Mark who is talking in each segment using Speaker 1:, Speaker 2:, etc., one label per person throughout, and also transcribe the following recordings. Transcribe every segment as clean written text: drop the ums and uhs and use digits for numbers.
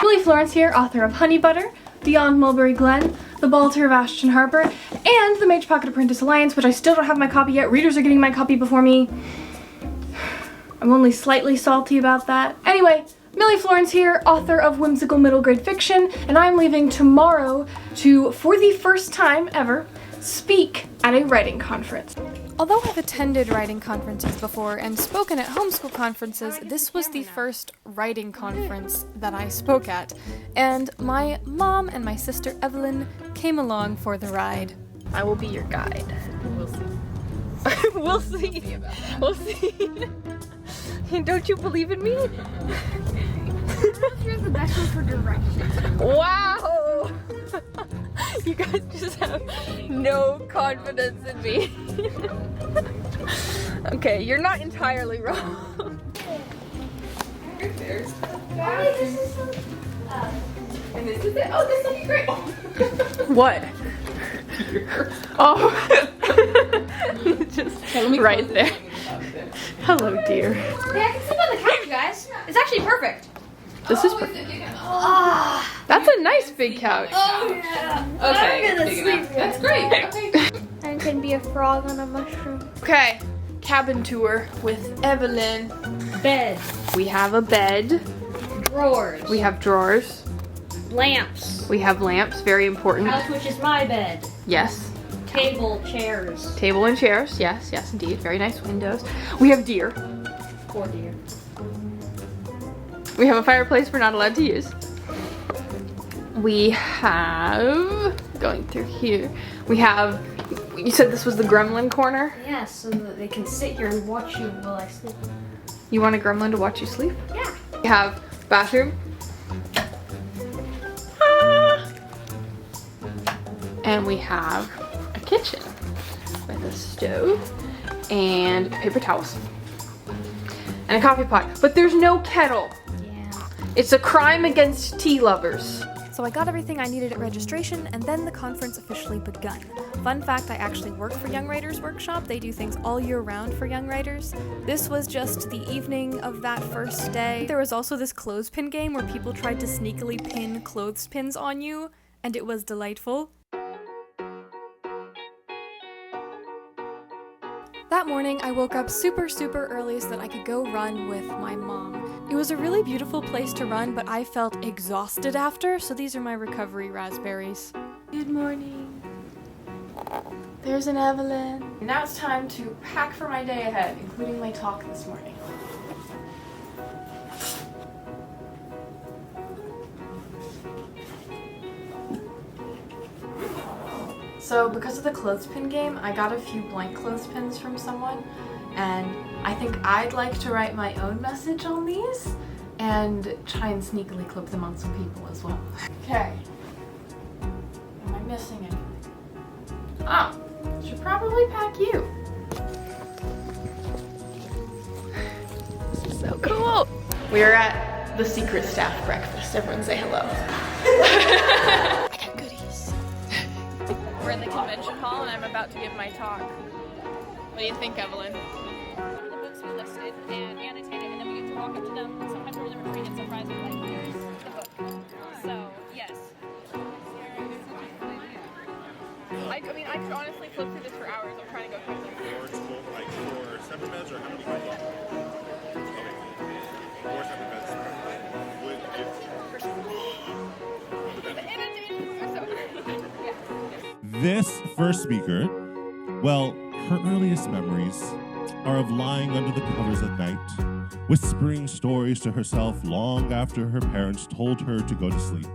Speaker 1: Millie Florence here, author of Honey Butter, Beyond Mulberry Glen, The Balter of Ashton Harbor, and The Mage Pocket Apprentice Alliance, which I still don't have my copy yet. Readers are getting my copy before me. I'm only slightly salty about that. Anyway, Millie Florence here, author of whimsical middle grade fiction, and I'm leaving tomorrow to, for the first time ever, speak at a writing conference.
Speaker 2: Although I've attended writing conferences before and spoken at homeschool conferences, this was the first writing conference that I spoke at, and my mom and my sister Evelyn came along for the ride.
Speaker 1: I will be your guide.
Speaker 2: We'll see. We'll see. We'll see. Don't you believe in me?
Speaker 3: You're the best one for directions.
Speaker 2: Wow! You guys just have no confidence in me. Okay, you're not entirely wrong.
Speaker 3: This is so...
Speaker 2: And this is it? Oh, this will be great. What? Oh. Just right there. Hello, dear.
Speaker 3: Hey, I can sleep on the couch, guys. It's actually perfect.
Speaker 2: This is perfect. That's a nice big couch.
Speaker 3: Oh, yeah.
Speaker 2: Okay.
Speaker 3: I'm gonna sleep.
Speaker 2: That's great. Okay.
Speaker 3: I can be a frog on a mushroom.
Speaker 2: Okay. Cabin tour with Evelyn.
Speaker 3: Bed.
Speaker 2: We have a bed.
Speaker 3: Drawers.
Speaker 2: We have drawers.
Speaker 3: Lamps.
Speaker 2: We have lamps, very important.
Speaker 3: House, which is my bed.
Speaker 2: Yes.
Speaker 3: Table, chairs.
Speaker 2: Table and chairs. Yes, yes indeed. Very nice windows. We have deer.
Speaker 3: Poor dear.
Speaker 2: We have a fireplace we're not allowed to use. We have, going through here, we have, you said this was the gremlin corner?
Speaker 3: Yeah, so that they can sit here and watch you while I sleep.
Speaker 2: You want a gremlin to watch you sleep?
Speaker 3: Yeah.
Speaker 2: We have bathroom. And we have a kitchen with a stove and paper towels and a coffee pot. But there's no kettle.
Speaker 3: Yeah.
Speaker 2: It's a crime against tea lovers.
Speaker 4: So I got everything I needed at registration, and then the conference officially begun. Fun fact, I actually work for Young Writers Workshop. They do things all year round for young writers. This was just the evening of that first day. There was also this clothespin game where people tried to sneakily pin clothespins on you, and it was delightful. That morning, I woke up super early so that I could go run with my mom. It was a really beautiful place to run, but I felt exhausted after, so these are my recovery raspberries.
Speaker 2: Good morning. There's an Evelyn. Now it's time to pack for my day ahead, including my talk this morning. So because of the clothespin game, I got a few blank clothespins from someone, and I think I'd like to write my own message on these and try and sneakily clip them on some people as well. Okay. Am I missing anything? Oh, should probably pack you. This is so cool. We are at the secret staff breakfast. Everyone say hello. I got goodies. We're in the convention hall and I'm about to give my talk. What do you think, Evelyn? One of the books we listed and annotated, and then we get to walk up to them. Sometimes we're free and surprise them like, here's the book. So, yes. I mean, I could honestly flip through this for hours. I'm trying to go quickly.
Speaker 5: Like 4 separate beds, or how many beds? Okay. 4 separate beds. This first speaker, well, her earliest memories are of lying under the covers at night, whispering stories to herself long after her parents told her to go to sleep.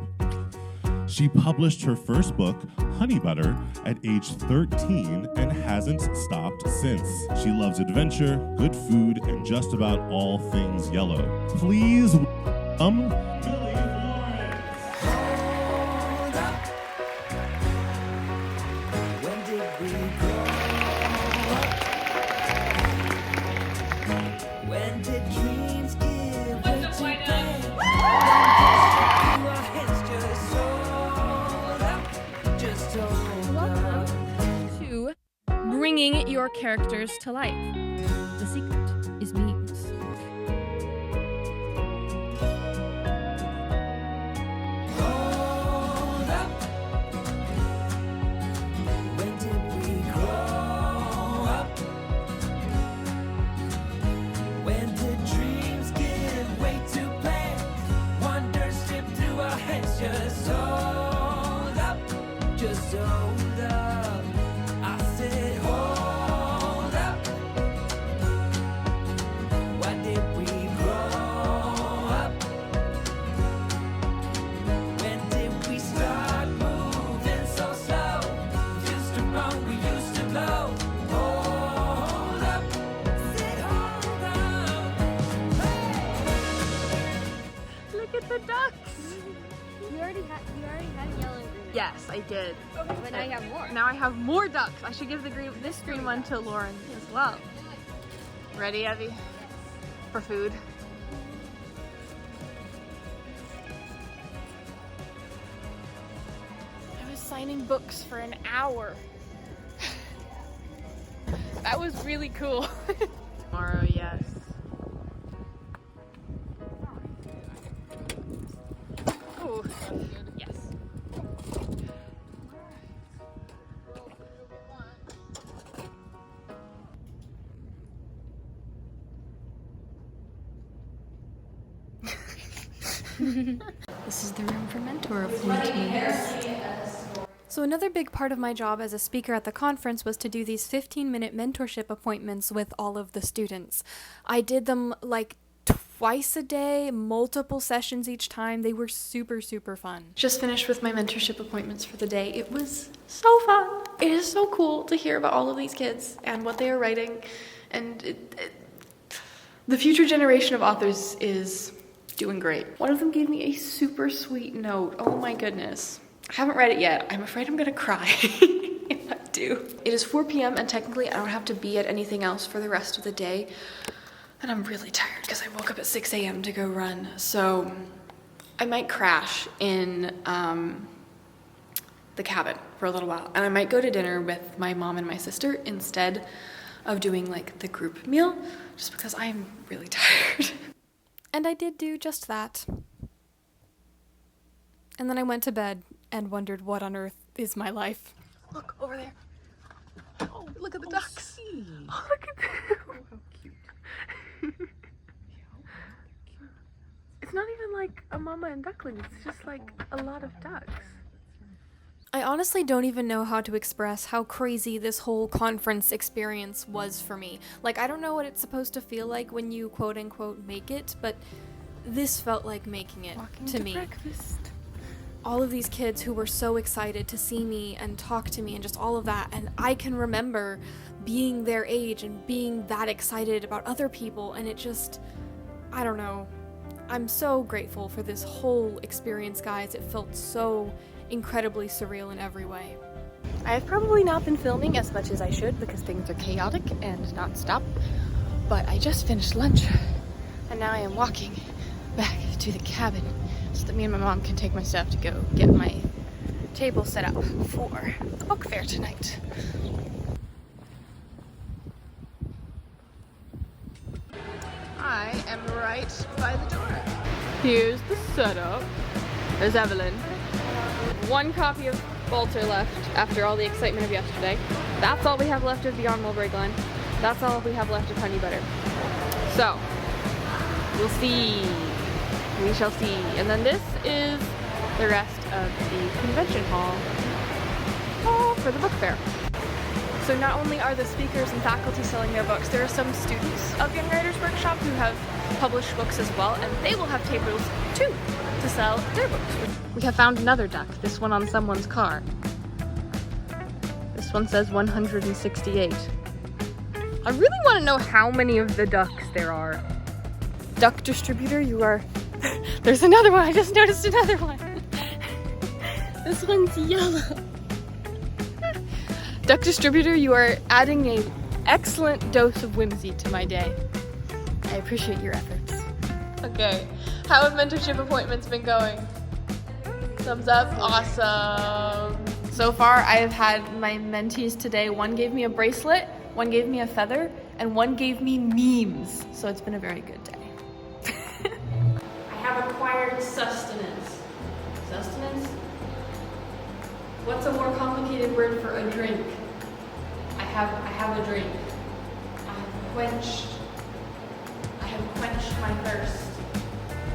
Speaker 5: She published her first book, Honey Butter, at age 13 and hasn't stopped since. She loves adventure, good food, and just about all things yellow. Please welcome Millie Florence.
Speaker 6: When did we grow up? When did dreams give way to pain? Our heads just sold up, just hold up.
Speaker 4: To bringing your characters to life. The secret is memes.
Speaker 3: already had yellow and green.
Speaker 2: Yes, I did.
Speaker 3: But now you have more.
Speaker 2: Now I have more ducks. I should give this green one to Lauren as well. Ready, Evie? For food. I was signing books for an hour. That was really cool. Tomorrow, yes. Oh, yes.
Speaker 4: This is the room for mentor appointments. So another big part of my job as a speaker at the conference was to do these 15-minute mentorship appointments with all of the students. I did them like twice a day, multiple sessions each time. They were super, super fun. Just finished with my mentorship appointments for the day. It was so fun. It is so cool to hear about all of these kids and what they are writing. And the future generation of authors is doing great. One of them gave me a super sweet note. Oh my goodness. I haven't read it yet. I'm afraid I'm gonna cry if I do. It is 4 p.m. and technically I don't have to be at anything else for the rest of the day. And I'm really tired because I woke up at 6 a.m. to go run. So I might crash in the cabin for a little while. And I might go to dinner with my mom and my sister instead of doing like the group meal, just because I'm really tired. And I did do just that. And then I went to bed and wondered what on earth is my life. Look over there. Oh, look at the ducks. Oh, look at them. Oh, how cute. It's not even like a mama and duckling. It's just like a lot of ducks. I honestly don't even know how to express how crazy this whole conference experience was for me. Like, I don't know what it's supposed to feel like when you quote-unquote make it, but this felt like making it to me. Breakfast. All of these kids who were so excited to see me and talk to me and just all of that, and I can remember being their age and being that excited about other people, and it just, I don't know. I'm so grateful for this whole experience, guys. It felt so incredibly surreal in every way. I have probably not been filming as much as I should because things are chaotic and non-stop, but I just finished lunch and now I am walking back to the cabin so that me and my mom can take my stuff to go get my table set up for the book fair tonight. I am right by the door. Here's the setup. There's Evelyn. One copy of Balter left after all the excitement of yesterday. That's all we have left of Beyond Mulberry Glen. That's all we have left of Honey Butter. So, we'll see. We shall see. And then this is the rest of the convention hall for the book fair. So not only are the speakers and faculty selling their books, there are some students of Young Writers Workshop who have published books as well, and they will have tables too to sell their books. We have found another duck, this one on someone's car. This one says 168. I really want to know how many of the ducks there are. Duck distributor, you are... There's another one, I just noticed another one. This one's yellow. Duck distributor, you are adding an excellent dose of whimsy to my day. I appreciate your efforts. Okay, how have mentorship appointments been going? Thumbs up, awesome. So far, I have had my mentees today. One gave me a bracelet, one gave me a feather, and one gave me memes. So it's been a very good day. I have acquired sustenance. Sustenance? What's a more complicated word for a drink? I have a drink. I have quenched my thirst.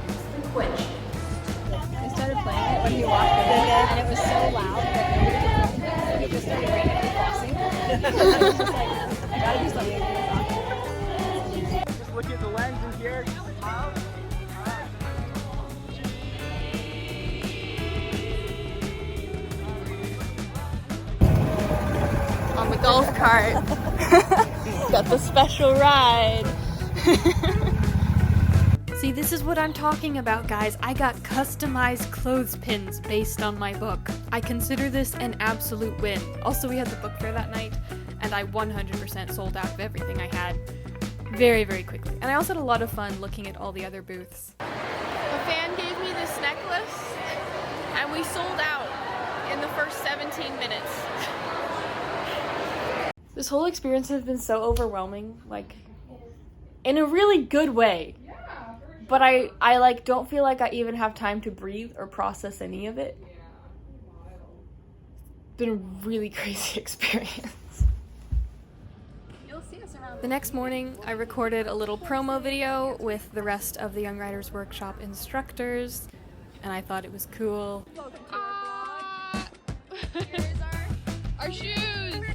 Speaker 4: It's the quench.
Speaker 3: I started playing it when he walked in, and it was so loud that nobody could hear me, so he just started randomly flossing. And I was just like, I gotta do something.
Speaker 7: Just look at the lens in here, you smile.
Speaker 2: On the golf cart. Got the special ride.
Speaker 4: See, this is what I'm talking about, guys. I got customized clothespins based on my book. I consider this an absolute win. Also, we had the book fair that night, and I 100% sold out of everything I had very, very quickly. And I also had a lot of fun looking at all the other booths.
Speaker 2: A fan gave me this necklace, and we sold out in the first 17 minutes.
Speaker 1: This whole experience has been so overwhelming, like, in a really good way. But I like don't feel like I even have time to breathe or process any of it. It's been a really crazy experience.
Speaker 4: The next morning, I recorded a little promo video with the rest of the Young Writers Workshop instructors, and I thought it was cool.
Speaker 2: Here's our shoes!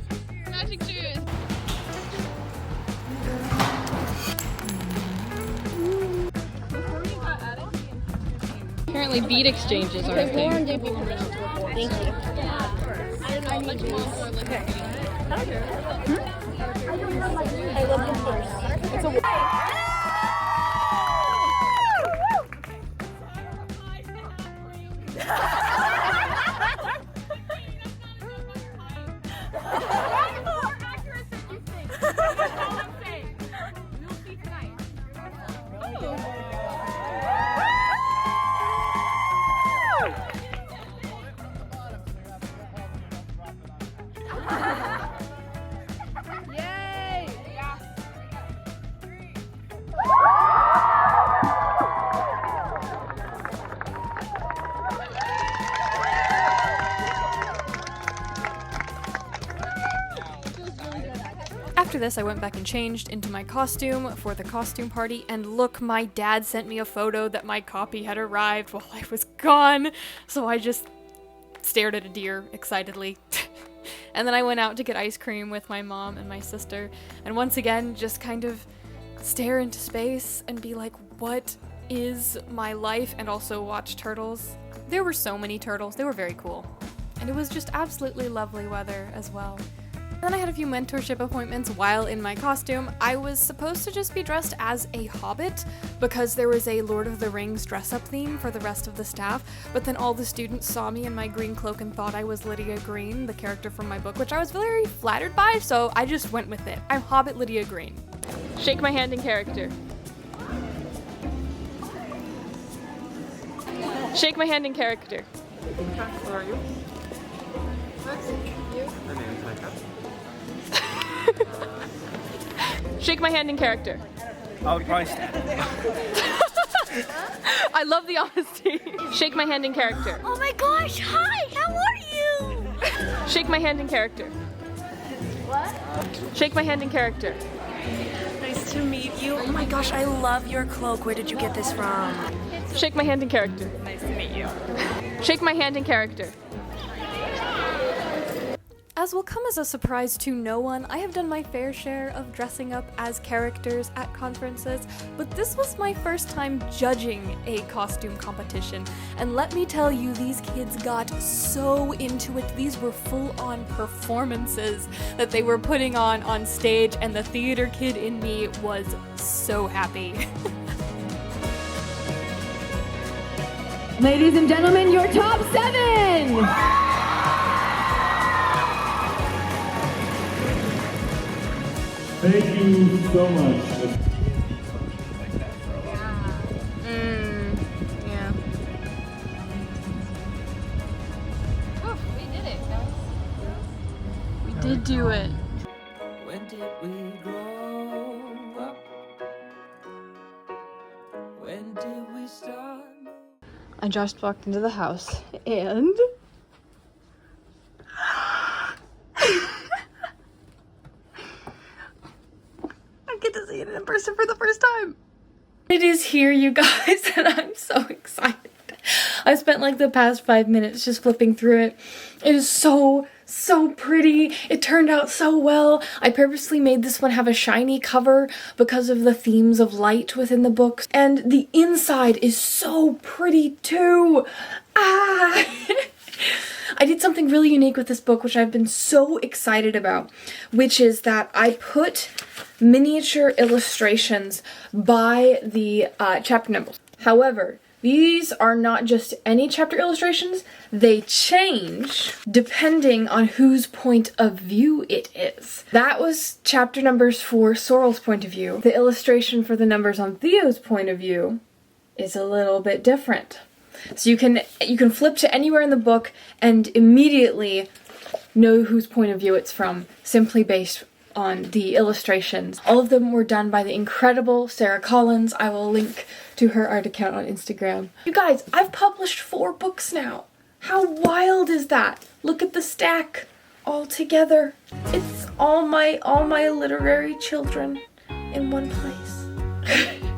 Speaker 2: Magic shoes! Apparently bead exchanges are a thing.
Speaker 3: Thank you. I love the first. It's a
Speaker 4: After this, I went back and changed into my costume for the costume party, and look, my dad sent me a photo that my copy had arrived while I was gone, so I just stared at a deer excitedly. And then I went out to get ice cream with my mom and my sister, and once again, just kind of stare into space and be like, what is my life? And also watch turtles. There were so many turtles, they were very cool. And it was just absolutely lovely weather as well. Then I had a few mentorship appointments while in my costume. I was supposed to just be dressed as a hobbit because there was a Lord of the Rings dress-up theme for the rest of the staff, but then all the students saw me in my green cloak and thought I was Lydia Green, the character from my book, which I was very flattered by, so I just went with it. I'm Hobbit Lydia Green.
Speaker 2: Shake my hand in character. Shake my hand in character.
Speaker 7: Who are you? My name is Micah.
Speaker 2: Shake my hand in character.
Speaker 7: I would probably stab.
Speaker 2: I love the honesty. Shake my hand in character.
Speaker 3: Oh my gosh, hi, how are you?
Speaker 2: Shake my hand in character.
Speaker 3: What?
Speaker 2: Shake my hand in character.
Speaker 8: Nice to meet you. Oh my gosh, I love your cloak. Where did you get this from?
Speaker 2: Shake my hand in character.
Speaker 8: Nice to meet you.
Speaker 2: Shake my hand in character.
Speaker 4: As will come as a surprise to no one, I have done my fair share of dressing up as characters at conferences, but this was my first time judging a costume competition, and let me tell you, these kids got so into it. These were full-on performances that they were putting on stage, and the theater kid in me was so happy.
Speaker 9: Ladies and gentlemen, your top 7!
Speaker 5: Thank you so much.
Speaker 2: Yeah.
Speaker 3: We did it, guys.
Speaker 2: We did do it.
Speaker 6: When did we grow up? When did we start?
Speaker 1: I just walked into the house and I get to see it in person for the first time. It is here, you guys, and I'm so excited. I spent like the past 5 minutes just flipping through it. It is so pretty. It turned out so well. I purposely made this one have a shiny cover because of the themes of light within the books. And the inside is so pretty too. Ah! I did something really unique with this book, which I've been so excited about, which is that I put miniature illustrations by the chapter numbers. However, these are not just any chapter illustrations, they change depending on whose point of view it is. That was chapter numbers for Sorrel's point of view. The illustration for the numbers on Theo's point of view is a little bit different. So you can flip to anywhere in the book and immediately know whose point of view it's from, simply based on the illustrations. All of them were done by the incredible Sarah Collins. I will link to her art account on Instagram. You guys, I've published 4 books now. How wild is that? Look at the stack all together. It's all my literary children in one place.